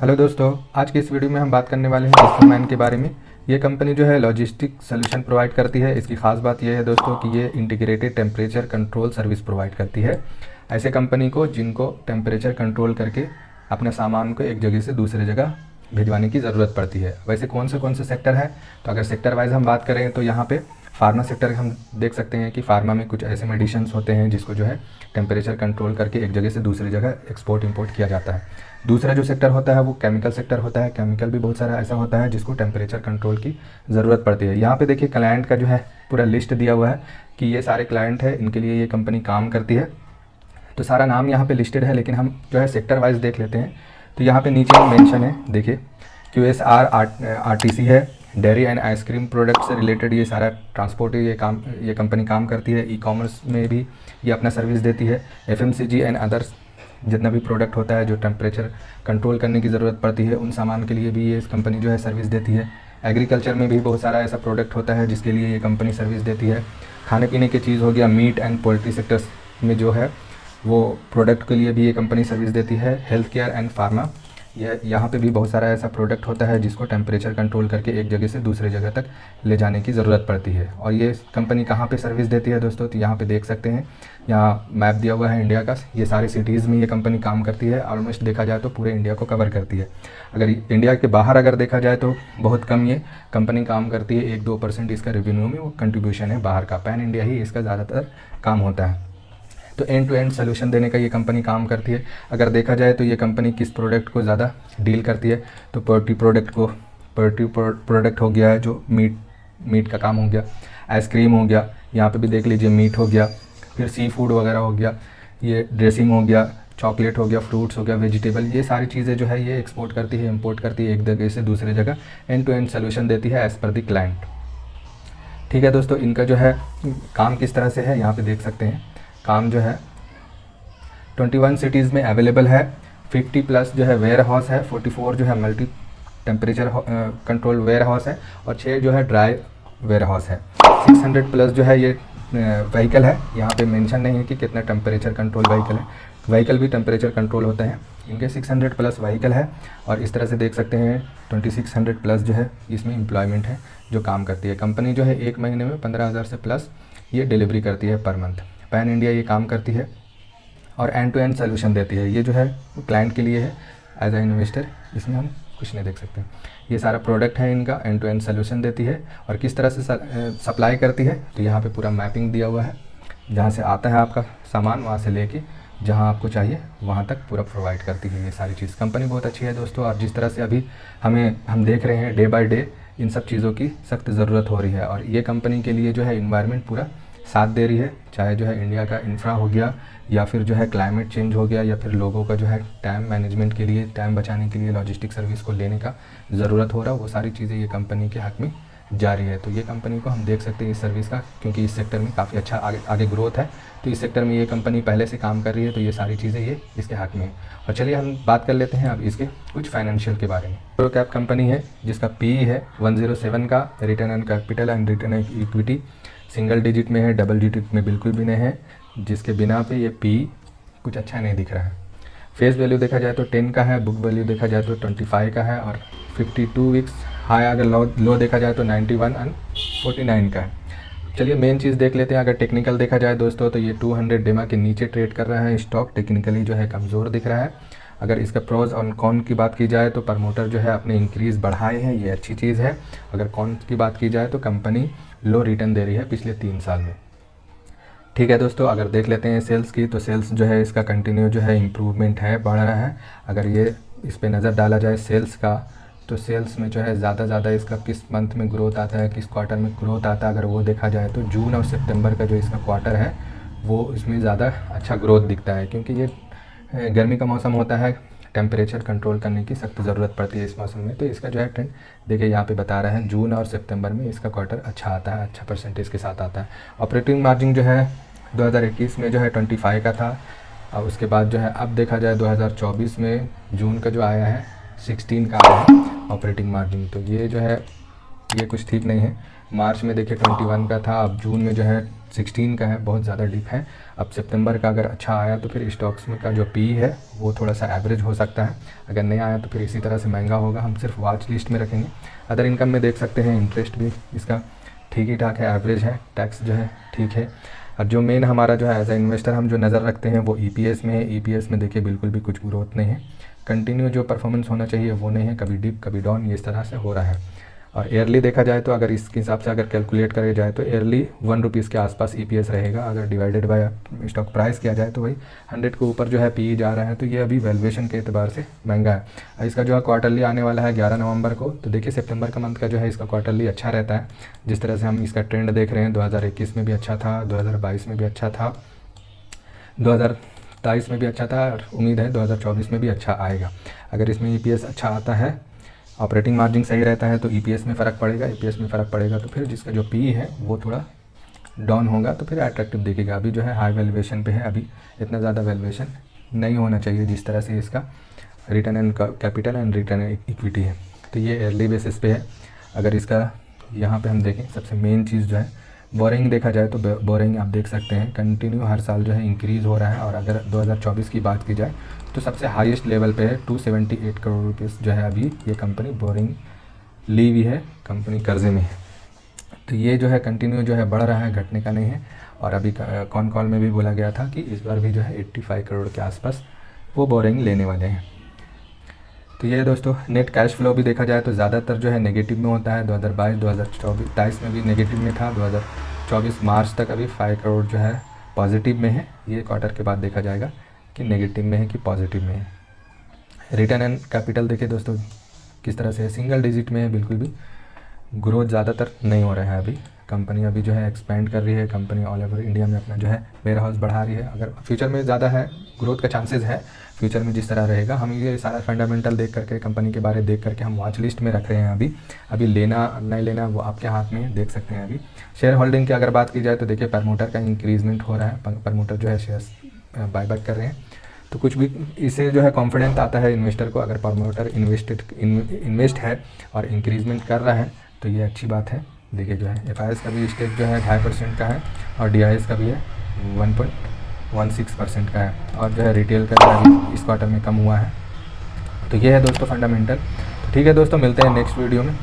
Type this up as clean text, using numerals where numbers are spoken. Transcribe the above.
Hello दोस्तों, आज की इस वीडियो में हम बात करने वाले हैं डिस्कोमैन के बारे में। ये कंपनी जो है लॉजिस्टिक सोल्यूशन प्रोवाइड करती है। इसकी खास बात यह है दोस्तों कि ये integrated temperature control service provide करती है ऐसे कंपनी को जिनको टेम्परेचर कंट्रोल करके अपने सामान को एक जगह से दूसरे जगह भिजवाने की ज़रूरत पड़ती है। वैसे कौन से सेक्टर है, तो अगर सेक्टर वाइज हम बात करें तो यहाँ पे फार्मा सेक्टर हम देख सकते हैं कि फार्मा में कुछ ऐसे मेडिसिन्स होते हैं जिसको जो है टेम्परेचर कंट्रोल करके एक जगह से दूसरी जगह एक्सपोर्ट इंपोर्ट किया जाता है। दूसरा जो सेक्टर होता है वो केमिकल सेक्टर होता है। केमिकल भी बहुत सारा ऐसा होता है जिसको टेम्परेचर कंट्रोल की ज़रूरत पड़ती है। यहाँ पे देखिए क्लाइंट का जो है पूरा लिस्ट दिया हुआ है कि ये सारे क्लाइंट है, इनके लिए ये कंपनी काम करती है। तो सारा नाम यहाँ पे लिस्टेड है, लेकिन हम जो है सेक्टर वाइज देख लेते हैं। तो यहाँ पे नीचे मेंशन है, देखिए QSR RTC है, डेयरी एंड आइसक्रीम प्रोडक्ट से रिलेटेड ये सारा ट्रांसपोर्ट ये कंपनी काम करती है। ई कॉमर्स में भी ये अपना सर्विस देती है। FMCG एंड अदर्स जितना भी प्रोडक्ट होता है जो टेम्परेचर कंट्रोल करने की ज़रूरत पड़ती है उन सामान के लिए भी ये कंपनी जो है सर्विस देती है। एग्रीकल्चर में भी बहुत सारा ऐसा प्रोडक्ट होता है जिसके लिए ये कंपनी सर्विस देती है। खाने पीने की चीज़ हो गया, मीट एंड पोल्ट्री सेक्टर्स में जो है वो प्रोडक्ट के लिए भी ये कंपनी सर्विस देती है। हेल्थ केयर एंड फार्मा, यहाँ पे भी बहुत सारा ऐसा प्रोडक्ट होता है जिसको टेम्परेचर कंट्रोल करके एक जगह से दूसरे जगह तक ले जाने की ज़रूरत पड़ती है। और ये कंपनी कहाँ पे सर्विस देती है दोस्तों, तो यहाँ पे देख सकते हैं, यहाँ मैप दिया हुआ है इंडिया का। ये सारी सिटीज़ में ये कंपनी काम करती है। ऑलमोस्ट देखा जाए तो पूरे इंडिया को कवर करती है। अगर इंडिया के बाहर अगर देखा जाए तो बहुत कम ये कंपनी काम करती है। 1-2% इसका रेवेन्यू में वो कंट्रीब्यूशन है बाहर का। पैन इंडिया ही इसका ज़्यादातर काम होता है। तो एंड टू एंड सोल्यूशन देने का ये कंपनी काम करती है। अगर देखा जाए तो ये कंपनी किस प्रोडक्ट को ज़्यादा डील करती है, तो पोल्ट्री प्रोडक्ट हो गया, जो मीट का काम हो गया, आइसक्रीम हो गया, यहाँ पे भी देख लीजिए मीट हो गया, फिर सी फूड वगैरह हो गया, ये ड्रेसिंग हो गया, चॉकलेट हो गया, फ्रूट्स हो गया, वेजिटेबल, ये सारी चीज़ें जो है ये एक्सपोर्ट करती है, इंपोर्ट करती है, एक जगह से दूसरे जगह एंड टू एंड सोल्यूशन देती है एज़ पर द क्लाइंट। ठीक है दोस्तों, इनका जो है काम किस तरह से है यहाँ पे देख सकते हैं। काम जो है 21 सिटीज़ में अवेलेबल है। 50+ जो है वेयर हाउस है, 44 जो है multi temperature control warehouse है और 6 जो है ड्राई वेयर हाउस है। 600+ जो है ये व्हीकल है। यहाँ पे मेंशन नहीं है कि कितना टेम्परेचर कंट्रोल व्हीकल है। व्हीकल भी टेम्परेचर कंट्रोल होते हैं। इनके 600+ व्हीकल है और इस तरह से देख सकते हैं 2600+ जो है इसमें एम्प्लॉयमेंट है जो काम करती है। कंपनी जो है एक महीने में 15,000 से प्लस ये डिलीवरी करती है पर मंथ। पैन इंडिया ये काम करती है और एंड टू एंड सोल्यूशन देती है। ये जो है क्लाइंट के लिए है एज ए इन्वेस्टर, इसमें हम कुछ नहीं देख सकते। ये सारा प्रोडक्ट है इनका, एंड टू एंड सोल्यूशन देती है और किस तरह से सप्लाई करती है, तो यहाँ पे पूरा मैपिंग दिया हुआ है। जहाँ से आता है आपका सामान वहाँ से लेके जहाँ आपको चाहिए वहाँ तक पूरा प्रोवाइड करती है ये सारी चीज़। कंपनी बहुत अच्छी है दोस्तों। और जिस तरह से अभी हम देख रहे हैं डे बाय डे इन सब चीज़ों की सख्त ज़रूरत हो रही है और ये कंपनी के लिए जो है इन्वायरमेंट पूरा साथ दे रही है। चाहे जो है इंडिया का इंफ्रा हो गया या फिर जो है क्लाइमेट चेंज हो गया या फिर लोगों का जो है टाइम मैनेजमेंट के लिए, टाइम बचाने के लिए लॉजिस्टिक सर्विस को लेने का ज़रूरत हो रहा है, वो सारी चीज़ें ये कंपनी के हक़ में जारी है। तो ये कंपनी को हम देख सकते हैं इस सर्विस का, क्योंकि इस सेक्टर में काफ़ी अच्छा आगे ग्रोथ है। तो इस सेक्टर में ये कंपनी पहले से काम कर रही है, तो ये सारी चीज़ें ये इसके हक़ में है। और चलिए हम बात कर लेते हैं अब इसके कुछ फाइनेंशियल के बारे में। प्रो कैप कंपनी है जिसका PE है 107 का, return on capital and return on equity single digit में है, डबल डिजिट में बिल्कुल भी नहीं है, जिसके बिना पे ये PE कुछ अच्छा नहीं दिख रहा है। फेस वैल्यू देखा जाए तो 10 का है, बुक वैल्यू देखा जाए तो 25 का है और 52 वीक्स हाई अगर लो देखा जाए तो 91 एंड 49 का है। चलिए मेन चीज़ देख लेते हैं। अगर टेक्निकल देखा जाए दोस्तों तो ये 200 डेमा के नीचे ट्रेड कर रहा है। स्टॉक टेक्निकली जो है कमज़ोर दिख रहा है। अगर इसका प्रोज और कॉन की बात की जाए तो प्रमोटर जो है अपने इंक्रीज़ बढ़ाए हैं, ये अच्छी चीज़ है। अगर कॉन की बात की जाए तो कंपनी लो रिटर्न दे रही है पिछले 3 साल में। ठीक है दोस्तों, अगर देख लेते हैं सेल्स की, तो सेल्स जो है इसका कंटिन्यू जो है इम्प्रूवमेंट है, बढ़ रहा है। अगर ये इस पर नज़र डाला जाए सेल्स का, तो सेल्स में जो है ज़्यादा इसका किस मंथ में ग्रोथ आता है, किस क्वार्टर में ग्रोथ आता है, अगर वो देखा जाए तो जून और सितंबर का जो इसका क्वार्टर है वो इसमें ज़्यादा अच्छा ग्रोथ दिखता है, क्योंकि ये गर्मी का मौसम होता है, टेम्परेचर कंट्रोल करने की सख्त ज़रूरत पड़ती है इस मौसम में। तो इसका जो है ट्रेंड देखिए यहाँ पे बता रहा है, जून और सितंबर में इसका क्वार्टर अच्छा आता है, अच्छा परसेंटेज के साथ आता है। ऑपरेटिंग मार्जिन जो है 2021 में जो है 25 का था और उसके बाद जो है अब देखा जाए 2024 में जून का जो आया है 16 का आया है ऑपरेटिंग मार्जिन। तो ये जो है ये कुछ ठीक नहीं है। मार्च में देखिए 21 का था, अब जून में जो है 16 का है, बहुत ज़्यादा डिप है। अब सितंबर का अगर अच्छा आया तो फिर स्टॉक्स में का जो पी है वो थोड़ा सा एवरेज हो सकता है, अगर नहीं आया तो फिर इसी तरह से महंगा होगा। हम सिर्फ वॉच लिस्ट में रखेंगे। अदर इनकम में देख सकते हैं इंटरेस्ट भी इसका ठीक ही ठाक है, एवरेज है, टैक्स जो है ठीक है। और जो मेन हमारा जो है एज ए इन्वेस्टर हम जो नज़र रखते हैं वो ईपीएस में है। ईपीएस में देखिए बिल्कुल भी कुछ ग्रोथ नहीं है, कंटिन्यू जो परफॉर्मेंस होना चाहिए वो नहीं है, कभी डिप कभी डाउन ये इस तरह से हो रहा है। और ईयरली देखा जाए तो अगर इसके हिसाब से अगर कैलकुलेट करे जाए तो ईयरली 1 रुपीज़ के आसपास ईपीएस रहेगा। अगर डिवाइडेड बाय स्टॉक प्राइस किया जाए तो वही 100 के ऊपर जो है पी जा रहा है, तो ये अभी वैल्यूएशन के एतबार से महंगा है। और इसका जो है क्वार्टरली आने वाला है 11 नवंबर को, तो देखिए सितंबर का मंथ का जो है इसका क्वार्टरली अच्छा रहता है। जिस तरह से हम इसका ट्रेंड देख रहे हैं 2021 में भी अच्छा था, 2022 में भी अच्छा था, 2023 में भी अच्छा था, और उम्मीद है 2024 में भी अच्छा आएगा। अगर इसमें ईपीएस अच्छा आता है, ऑपरेटिंग मार्जिन सही रहता है तो ईपीएस में फ़र्क पड़ेगा। ईपीएस में फ़र्क पड़ेगा तो फिर जिसका जो पी है वो थोड़ा डाउन होगा तो फिर अट्रैक्टिव दिखेगा। अभी जो है हाई वैल्यूएशन पे है, अभी इतना ज़्यादा वैल्यूएशन नहीं होना चाहिए जिस तरह से इसका return and capital and return equity है। तो ये ईयरली बेसिस पे है। अगर इसका यहाँ पे हम देखें सबसे मेन चीज़ जो है बोरिंग देखा जाए तो बोरिंग आप देख सकते हैं कंटिन्यू हर साल जो है इंक्रीज़ हो रहा है। और अगर 2024 की बात की जाए तो सबसे हाईएस्ट लेवल पे है 278 करोड़ रुपीस जो है अभी ये कंपनी बोरिंग ली हुई है, कंपनी कर्जे में है। तो ये जो है कंटिन्यू जो है बढ़ रहा है, घटने का नहीं है। और अभी कॉन कॉल में भी बोला गया था कि इस बार भी जो है 85 करोड़ के आसपास वो बोरिंग लेने वाले हैं। तो ये दोस्तों नेट कैश फ्लो भी देखा जाए तो ज़्यादातर जो है नेगेटिव में होता है। 2022-2023 में भी नेगेटिव में था, 2024 मार्च तक अभी 5 करोड़ जो है पॉजिटिव में है। ये क्वार्टर के बाद देखा जाएगा कि नेगेटिव में है कि पॉजिटिव में है। रिटर्न एंड कैपिटल देखिए दोस्तों किस तरह से है, सिंगल डिजिट में है, बिल्कुल भी ग्रोथ ज़्यादातर नहीं हो रहा है। अभी कंपनी अभी जो है एक्सपेंड कर रही है, कंपनी ऑल ओवर इंडिया में अपना जो है वेयर हाउस बढ़ा रही है। अगर फ्यूचर में ज़्यादा है ग्रोथ का चांसेस है, फ्यूचर में जिस तरह रहेगा, हम ये सारा फंडामेंटल देख करके कंपनी के बारे देख करके हम वॉच लिस्ट में रख रहे हैं। अभी लेना नहीं लेना वो आपके हाथ में देख सकते हैं। अभी शेयर होल्डिंग की अगर बात की जाए तो देखिए प्रमोटर का इंक्रीजमेंट हो रहा है, प्रमोटर जो है शेयर्स बायबैक कर रहे हैं। तो कुछ भी इससे जो है कॉन्फिडेंस आता है इन्वेस्टर को। अगर प्रमोटर इन्वेस्ट है और इंक्रीजमेंट कर रहा है तो ये अच्छी बात है। देखिए जो है एफआईएस का भी स्टेक जो है 2.5% का है और डीआईएस का भी है 1.16% का है। और जो है रिटेल का भी इस क्वार्टर में कम हुआ है। तो ये है दोस्तों फंडामेंटल। तो ठीक है दोस्तों, मिलते हैं नेक्स्ट वीडियो में।